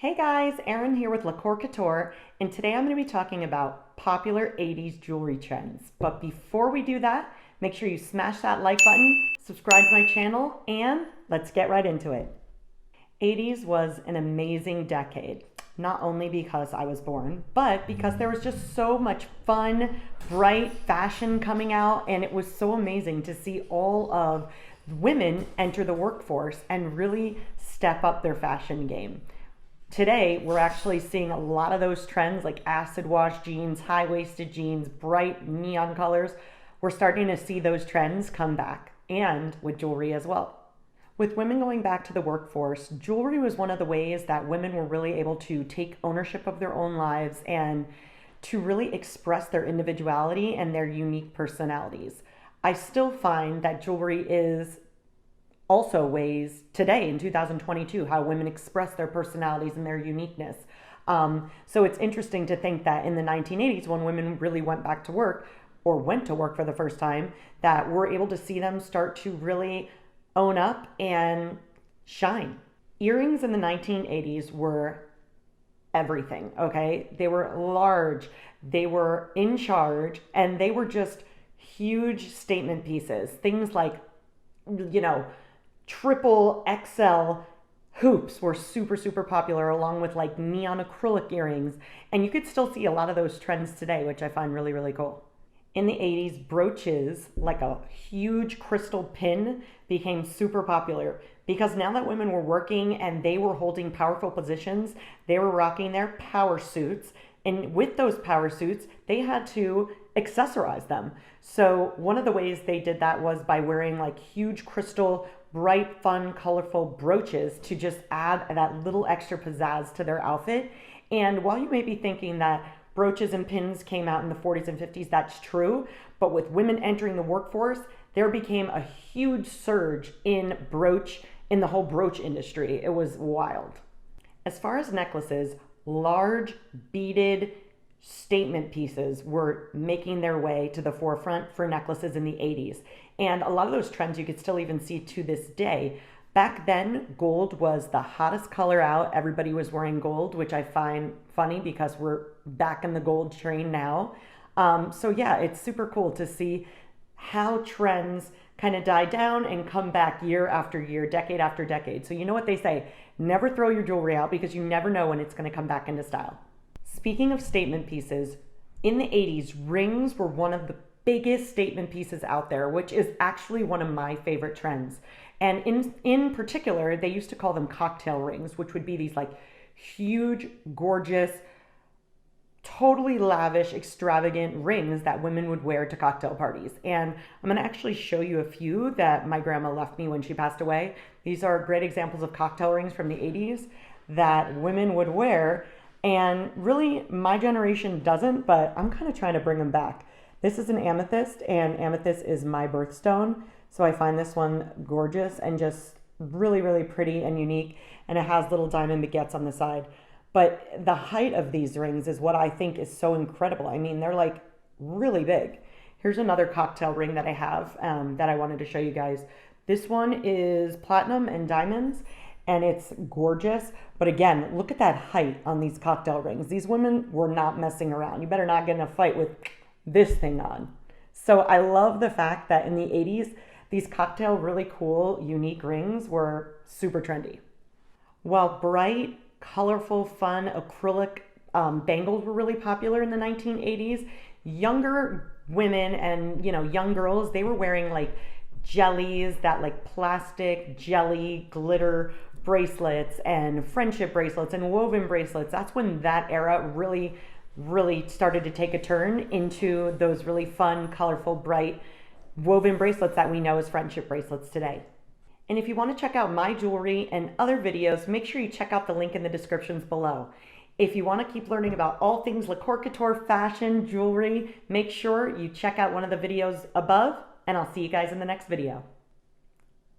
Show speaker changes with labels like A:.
A: Hey guys, Erin here with LaCkore Couture, and today I'm going to be talking about popular 80s jewelry trends. But before we do that, make sure you smash that like button, subscribe to my channel, and let's get right into it. 80s was an amazing decade, not only because I was born, but because there was just so much fun, bright fashion coming out, and it was so amazing to see all of women enter the workforce and really step up their fashion game. Today, we're actually seeing a lot of those trends like acid wash jeans, high-waisted jeans, bright neon colors. We're starting to see those trends come back, and with jewelry as well. With women going back to the workforce, jewelry was one of the ways that women were really able to take ownership of their own lives and to really express their individuality and their unique personalities. I still find that jewelry is also ways today in 2022 how women express their personalities and their uniqueness. So it's interesting to think that in the 1980s, when women really went back to work or went to work for the first time, that we're able to see them start to really own up and shine. Earrings in the 1980s were everything, okay? They were large, they were in charge, and they were just huge statement pieces. Things like, triple XL hoops were super popular, along with like neon acrylic earrings. And you could still see a lot of those trends today, which I find really cool. In the 80s, brooches, like a huge crystal pin, became super popular because now that women were working and they were holding powerful positions, they were rocking their power suits. And with those power suits, they had to accessorize them. So one of the ways they did that was by wearing like huge crystal, bright, fun, colorful brooches to just add that little extra pizzazz to their outfit. And while you may be thinking that brooches and pins came out in the 40s and 50s, that's true. But with women entering the workforce, there became a huge surge in the whole brooch industry. It was wild. As far as necklaces, large beaded statement pieces were making their way to the forefront for necklaces in the 80s. And a lot of those trends you could still even see to this day. Back then, gold was the hottest color out. Everybody was wearing gold, which I find funny because we're back in the gold train now. So yeah, it's super cool to see how trends kind of die down and come back year after year, decade after decade. So you know what they say, never throw your jewelry out because you never know when it's going to come back into style. Speaking of statement pieces, in the 80s, rings were one of the biggest statement pieces out there, which is actually one of my favorite trends. And in particular, they used to call them cocktail rings, which would be these like huge, gorgeous, totally lavish, extravagant rings that women would wear to cocktail parties. And I'm going to actually show you a few that my grandma left me when she passed away. These are great examples of cocktail rings from the 80s that women would wear. And really, my generation doesn't, but I'm kind of trying to bring them back. This is an amethyst, and amethyst is my birthstone. So I find this one gorgeous and just really pretty and unique. And it has little diamond baguettes on the side. But the height of these rings is what I think is so incredible. I mean, they're like really big. Here's another cocktail ring that I have that I wanted to show you guys. This one is platinum and diamonds, and it's gorgeous. But again, look at that height on these cocktail rings. These women were not messing around. You better not get in a fight with this thing on. So I love the fact that in the 80s, these cocktail, really cool, unique rings were super trendy. While bright, colorful, fun acrylic bangles were really popular in the 1980s, younger women and young girls, they were wearing like jellies, that like plastic jelly glitter bracelets and friendship bracelets and woven bracelets. That's when that era really started to take a turn into those really fun, colorful, bright woven bracelets that we know as friendship bracelets today. And if you want to check out my jewelry and other videos, make sure you check out the link in the descriptions below. If you want to keep learning about all things LaCkore Couture, fashion, jewelry, make sure you check out one of the videos above, and I'll see you guys in the next video.